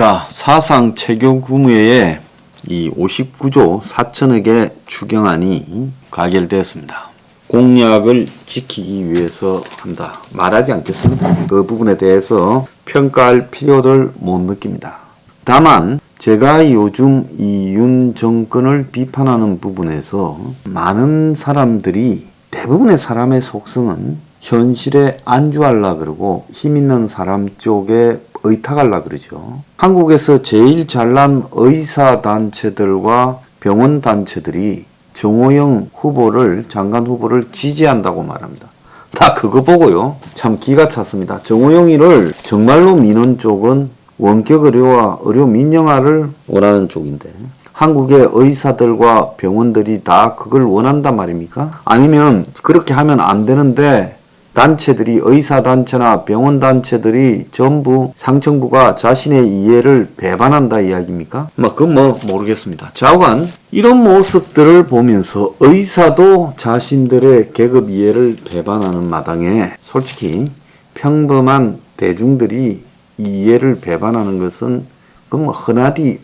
자, 사상 체결구매에 이 59조 4천억의 추경안이 가결되었습니다. 공약을 지키기 위해서 한다. 말하지 않겠습니다. 그 부분에 대해서 평가할 필요를 못 느낍니다. 다만 제가 요즘 이 윤 정권을 비판하는 부분에서 많은 사람들이, 대부분의 사람의 속성은 현실에 안주하려 그러고 힘 있는 사람 쪽에 의탁하려 그러죠. 한국에서 제일 잘난 의사단체들과 병원단체들이 정호영 후보를, 장관 후보를 지지한다고 말합니다. 나 그거 보고요, 참 기가 찼습니다. 정호영이를 정말로 미는 쪽은 원격 의료와 의료 민영화를 원하는 쪽인데, 한국의 의사들과 병원들이 다 그걸 원한단 말입니까? 아니면 그렇게 하면 안 되는데 단체들이, 의사단체나 병원단체들이 전부 상층부가 자신의 이해를 배반한다 이야기입니까? 그건 모르겠습니다. 좌우간 이런 모습들을 보면서 의사도 자신들의 계급 이해를 배반하는 마당에 솔직히 평범한 대중들이 이 이해를 배반하는 것은 그건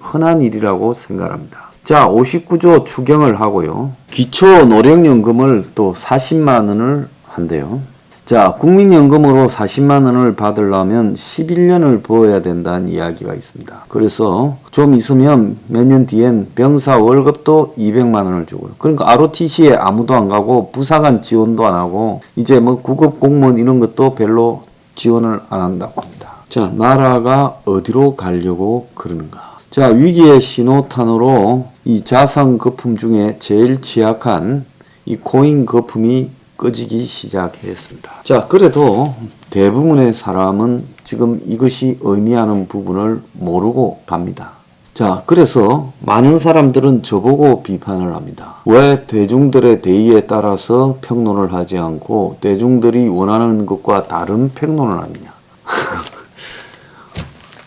흔한 일이라고 생각합니다. 자, 59조 추경을 하고요. 기초노령연금을 또 40만 원을 한대요. 자, 국민연금으로 40만 원을 받으려면 11년을 버어야 된다는 이야기가 있습니다. 그래서 좀 있으면 몇 년 뒤엔 병사 월급도 200만 원을 주고요. 그러니까 ROTC에 아무도 안 가고 부사관 지원도 안 하고 이제 구급 공무원 이런 것도 별로 지원을 안 한다고 합니다. 자, 나라가 어디로 가려고 그러는가? 자, 위기의 신호탄으로 이 자산 거품 중에 제일 취약한 이 코인 거품이 꺼지기 시작했습니다. 자, 그래도 대부분의 사람은 지금 이것이 의미하는 부분을 모르고 갑니다. 자, 그래서 많은 사람들은 저보고 비판을 합니다. 왜 대중들의 대의에 따라서 평론을 하지 않고 대중들이 원하는 것과 다른 평론을 하느냐?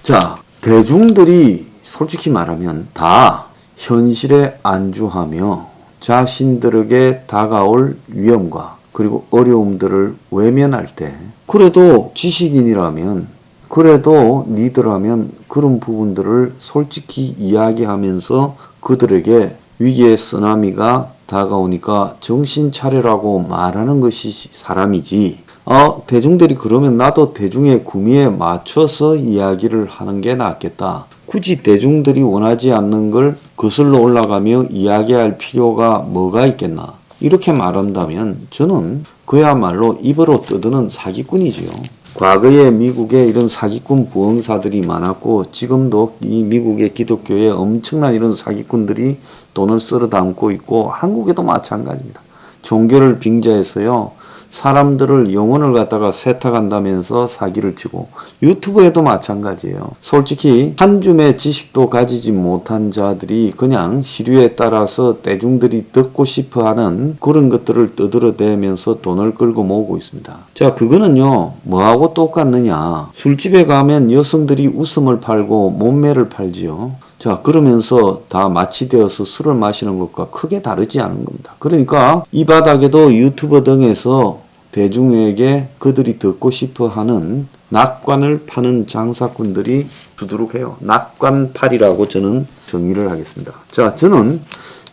자, 대중들이 솔직히 말하면 다 현실에 안주하며 자신들에게 다가올 위험과 그리고 어려움들을 외면할 때, 그래도 지식인이라면, 그래도 리더라면 그런 부분들을 솔직히 이야기하면서 그들에게 위기의 쓰나미가 다가오니까 정신 차리라고 말하는 것이 사람이지, 대중들이 그러면 나도 대중의 구미에 맞춰서 이야기를 하는 게 낫겠다. 굳이 대중들이 원하지 않는 걸 거슬러 올라가며 이야기할 필요가 뭐가 있겠나. 이렇게 말한다면 저는 그야말로 입으로 떠드는 사기꾼이지요. 과거에 미국에 이런 사기꾼 부흥사들이 많았고 지금도 이 미국의 기독교에 엄청난 이런 사기꾼들이 돈을 쓸어 담고 있고 한국에도 마찬가지입니다. 종교를 빙자해서요, 사람들을 영혼을 갖다가 세탁한다면서 사기를 치고, 유튜브에도 마찬가지예요. 솔직히 한 줌의 지식도 가지지 못한 자들이 그냥 시류에 따라서 대중들이 듣고 싶어하는 그런 것들을 떠들어대면서 돈을 끌고 모으고 있습니다. 자, 그거는요, 뭐하고 똑같느냐? 술집에 가면 여성들이 웃음을 팔고 몸매를 팔지요. 자, 그러면서 다 마취되어서 술을 마시는 것과 크게 다르지 않은 겁니다. 그러니까 이 바닥에도 유튜버 등에서 대중에게 그들이 듣고 싶어하는 낙관을 파는 장사꾼들이 두드러해요. 낙관팔이라고 저는 정의를 하겠습니다. 자, 저는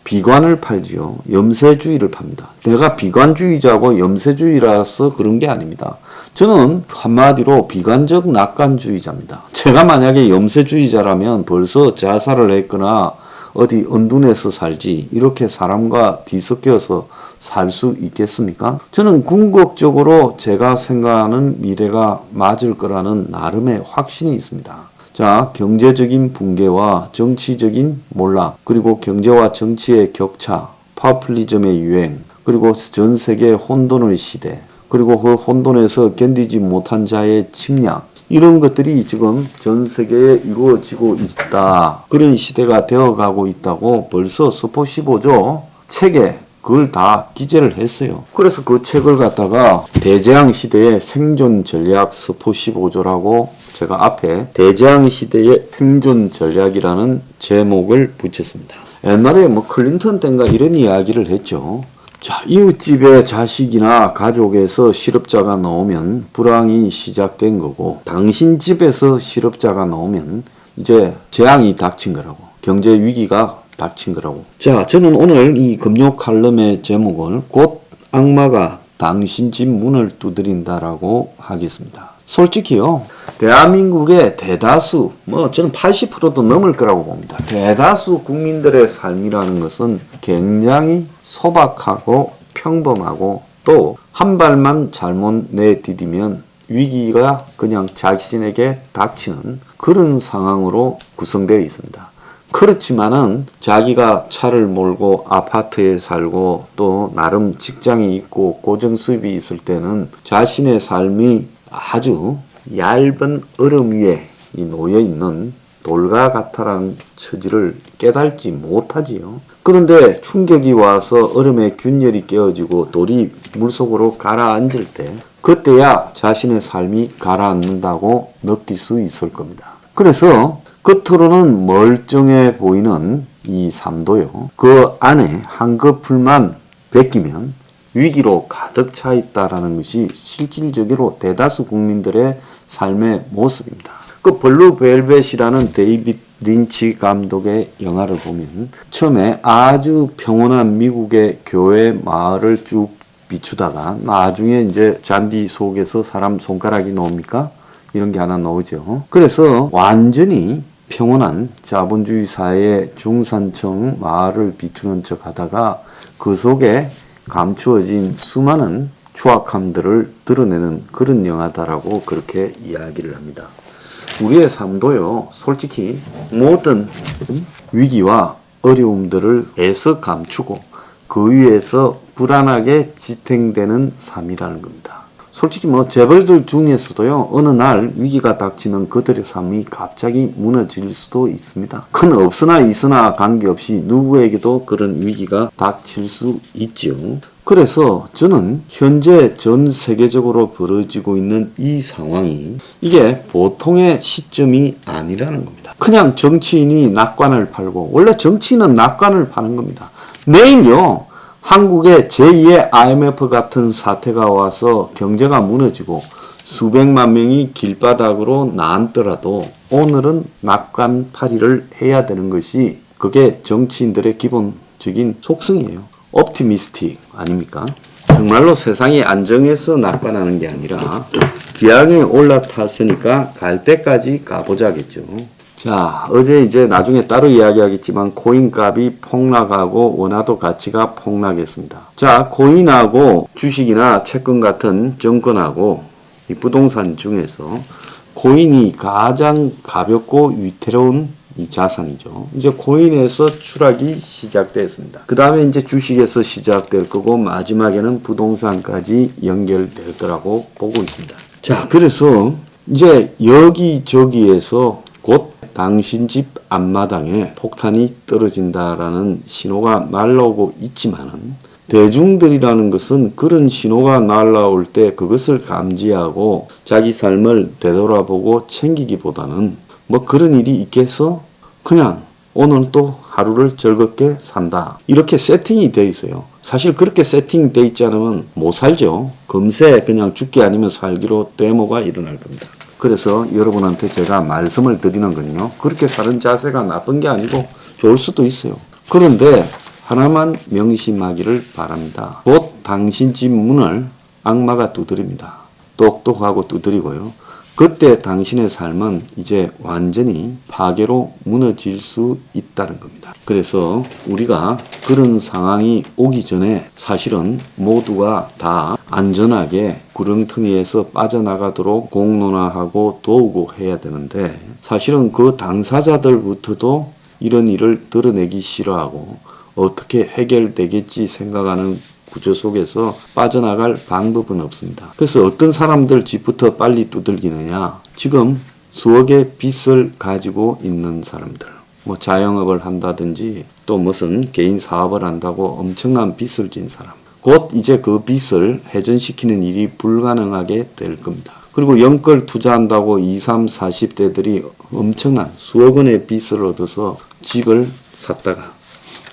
비관을 팔지요. 염세주의를 팝니다. 내가 비관주의자고 염세주의라서 그런 게 아닙니다. 저는 한마디로 비관적 낙관주의자입니다. 제가 만약에 염세주의자라면 벌써 자살을 했거나 어디 언둔해서 살지, 이렇게 사람과 뒤섞여서 살 수 있겠습니까? 저는 궁극적으로 제가 생각하는 미래가 맞을 거라는 나름의 확신이 있습니다. 자, 경제적인 붕괴와 정치적인 몰락, 그리고 경제와 정치의 격차, 파퓰리즘의 유행, 그리고 전 세계 혼돈의 시대, 그리고 그 혼돈에서 견디지 못한 자의 침략, 이런 것들이 지금 전 세계에 이루어지고 있다. 그런 시대가 되어가고 있다고 벌써 스포 15조 책에 그걸 다 기재를 했어요. 그래서 그 책을 갖다가 대재앙 시대의 생존 전략 스포 15조라고 제가 앞에 대재앙 시대의 생존 전략이라는 제목을 붙였습니다. 옛날에 클린턴 때인가 이런 이야기를 했죠. 자, 이웃집의 자식이나 가족에서 실업자가 나오면 불황이 시작된 거고, 당신 집에서 실업자가 나오면 이제 재앙이 닥친 거라고. 경제 위기가 닥친 거라고. 자, 저는 오늘 이 금요 칼럼의 제목을 곧 악마가 당신 집 문을 두드린다라고 하겠습니다. 솔직히요, 대한민국의 대다수, 저는 80%도 넘을 거라고 봅니다. 대다수 국민들의 삶이라는 것은 굉장히 소박하고 평범하고 또 한 발만 잘못 내디디면 위기가 그냥 자신에게 닥치는 그런 상황으로 구성되어 있습니다. 그렇지만은 자기가 차를 몰고 아파트에 살고 또 나름 직장이 있고 고정 수입이 있을 때는 자신의 삶이 아주 얇은 얼음 위에 놓여 있는 돌과 같다라는 처지를 깨달지 못하지요. 그런데 충격이 와서 얼음에 균열이 깨어지고 돌이 물속으로 가라앉을 때 그때야 자신의 삶이 가라앉는다고 느낄 수 있을 겁니다. 그래서 겉으로는 멀쩡해 보이는 이 삶도요, 그 안에 한꺼풀만 베끼면 위기로 가득 차 있다라는 것이 실질적으로 대다수 국민들의 삶의 모습입니다. 그 블루벨벳이라는 데이빗 린치 감독의 영화를 보면 처음에 아주 평온한 미국의 교회 마을을 쭉 비추다가 나중에 이제 잔디 속에서 사람 손가락이 나옵니까? 이런 게 하나 나오죠. 그래서 완전히 평온한 자본주의 사회의 중산층 마을을 비추는 척 하다가 그 속에 감추어진 수많은 추악함들을 드러내는 그런 영화다라고 그렇게 이야기를 합니다. 우리의 삶도요, 솔직히 모든 위기와 어려움들을 애써 감추고 그 위에서 불안하게 지탱되는 삶이라는 겁니다. 솔직히 재벌들 중에서도요, 어느 날 위기가 닥치면 그들의 삶이 갑자기 무너질 수도 있습니다. 큰 없으나 있으나 관계없이 누구에게도 그런 위기가 닥칠 수 있지요. 그래서 저는 현재 전 세계적으로 벌어지고 있는 이 상황이 이게 보통의 시점이 아니라는 겁니다. 그냥 정치인이 낙관을 팔고, 원래 정치인은 낙관을 파는 겁니다. 내일요, 한국에 제2의 IMF 같은 사태가 와서 경제가 무너지고 수백만 명이 길바닥으로 나앉더라도 오늘은 낙관팔이를 해야 되는 것이 그게 정치인들의 기본적인 속성이에요. 옵티미스틱 아닙니까? 정말로 세상이 안정해서 낙관하는 게 아니라 기왕에 올라탔으니까 갈 때까지 가보자겠죠. 자, 어제 이제 나중에 따로 이야기하겠지만 코인 값이 폭락하고 원화도 가치가 폭락했습니다. 자, 코인하고 주식이나 채권 같은 정권하고 이 부동산 중에서 코인이 가장 가볍고 위태로운 이 자산이죠. 이제 코인에서 추락이 시작됐습니다. 그 다음에 이제 주식에서 시작될 거고 마지막에는 부동산까지 연결될 거라고 보고 있습니다. 자, 그래서 이제 여기저기에서 곧 당신 집 앞마당에 폭탄이 떨어진다라는 신호가 날라오고 있지만은 대중들이라는 것은 그런 신호가 날라올 때 그것을 감지하고 자기 삶을 되돌아보고 챙기기보다는 그런 일이 있겠어? 그냥 오늘 또 하루를 즐겁게 산다. 이렇게 세팅이 돼 있어요. 사실 그렇게 세팅돼 있지 않으면 못 살죠. 금세 그냥 죽기 아니면 살기로 데모가 일어날 겁니다. 그래서 여러분한테 제가 말씀을 드리는 건요, 그렇게 사는 자세가 나쁜 게 아니고 좋을 수도 있어요. 그런데 하나만 명심하기를 바랍니다. 곧 당신 집 문을 악마가 두드립니다. 똑똑하고 두드리고요. 그때 당신의 삶은 이제 완전히 파괴로 무너질 수 있다는 겁니다. 그래서 우리가 그런 상황이 오기 전에 사실은 모두가 다 안전하게 구렁텅이에서 빠져나가도록 공론화하고 도우고 해야 되는데 사실은 그 당사자들부터도 이런 일을 드러내기 싫어하고 어떻게 해결되겠지 생각하는 구조 속에서 빠져나갈 방법은 없습니다. 그래서 어떤 사람들 집부터 빨리 두들기느냐, 지금 수억의 빚을 가지고 있는 사람들, 자영업을 한다든지 또 무슨 개인 사업을 한다고 엄청난 빚을 진 사람, 곧 이제 그 빚을 회전시키는 일이 불가능하게 될 겁니다. 그리고 연끌 투자한다고 20, 30, 40대들이 엄청난 수억 원의 빚을 얻어서 집을 샀다가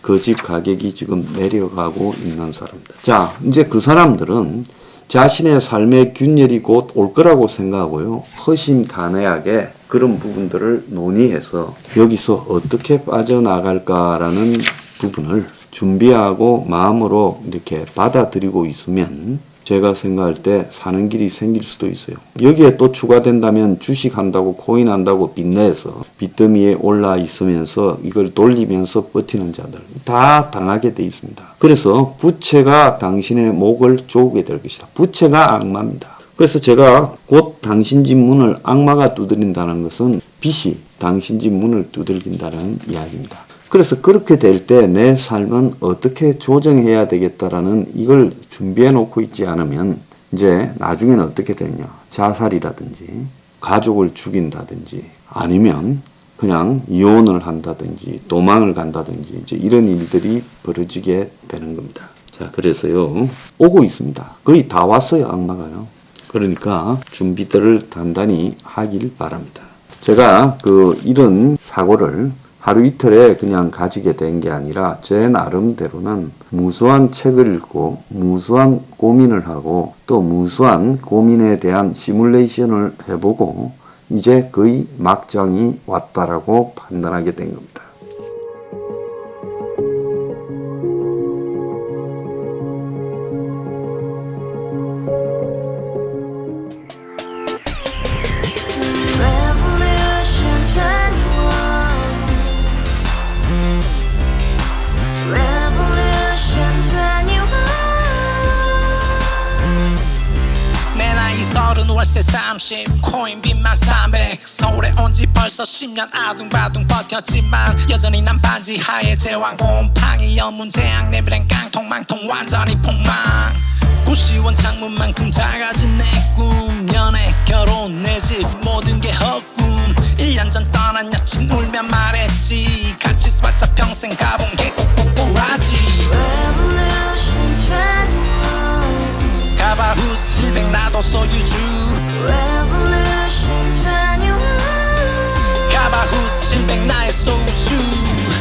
그 집 가격이 지금 내려가고 있는 사람들. 자, 이제 그 사람들은 자신의 삶의 균열이 곧 올 거라고 생각하고요, 허심탄회하게 그런 부분들을 논의해서 여기서 어떻게 빠져나갈까라는 부분을 준비하고 마음으로 이렇게 받아들이고 있으면 제가 생각할 때 사는 길이 생길 수도 있어요. 여기에 또 추가된다면 주식한다고 코인한다고 빚내서 빚더미에 올라 있으면서 이걸 돌리면서 버티는 자들 다 당하게 돼 있습니다. 그래서 부채가 당신의 목을 조우게 될 것이다. 부채가 악마입니다. 그래서 제가 곧 당신 집 문을 악마가 두드린다는 것은 빚이 당신 집 문을 두들긴다는 이야기입니다. 그래서 그렇게 될 때 내 삶은 어떻게 조정해야 되겠다라는 이걸 준비해 놓고 있지 않으면 이제 나중에는 어떻게 되냐. 자살이라든지 가족을 죽인다든지 아니면 그냥 이혼을 한다든지 도망을 간다든지 이제 이런 일들이 벌어지게 되는 겁니다. 자, 그래서요. 오고 있습니다. 거의 다 왔어요, 악마가요. 그러니까 준비들을 단단히 하길 바랍니다. 제가 이런 사고를 하루 이틀에 그냥 가지게 된 게 아니라 제 나름대로는 무수한 책을 읽고 무수한 고민을 하고 또 무수한 고민에 대한 시뮬레이션을 해보고 이제 거의 막장이 왔다라고 판단하게 된 겁니다. 월세 30 코인빚만 300 서울에 온 지 벌써 10년 아둥바둥 버텼지만 여전히 난 반지 하에 제왕 곰팡이 연문제약 내비랑 깡통망통 완전히 폭망 90원 창문만큼 작아진 내 꿈 연애 결혼 내 집 모든 게 헛꿈 1년 전 떠난 여친 울며 말했지 같이 써봤자 평생 가본 게 꼭꼭꼭하지 가바후스 700 나도 소유주 가바후스 700 나의 소유주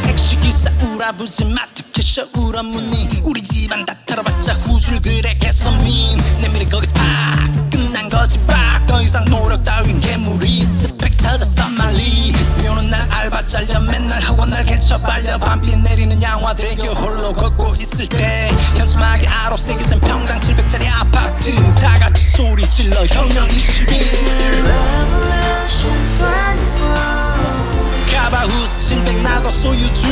택시기사 우라부지 마트 캐셔 울어무니 우리 집안 다 털어봤자 후줄 그래 개선민 내 미래 거기서 팍 끝난 거지 팍 더 이상 노력 따윈 괴물이 스펙 찾아서 말리 비오는 날 알바 잘려 맨날 학원 날 개쳐 발려 밤비 내리는 양화대교 홀로 걷고 있을 때 현수막에 아로 새겨진 평당 700짜리 아파트 다같이 소리 질러 혁명 21 가바후스 700 나도 소유주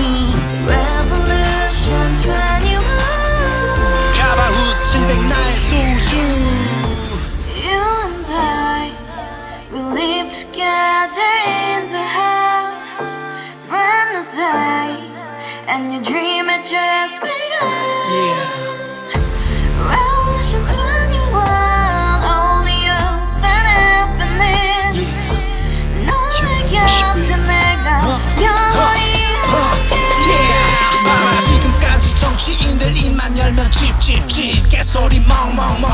가바후스 700 나의 소유주 live together in the house, brand new day, and your dream had just begun. Revolution 21, only open happiness. 너의 곁에 내가 영원히 함께. 지금까지 정치인들 입만 열면 찝찝찝 개소리 멍멍멍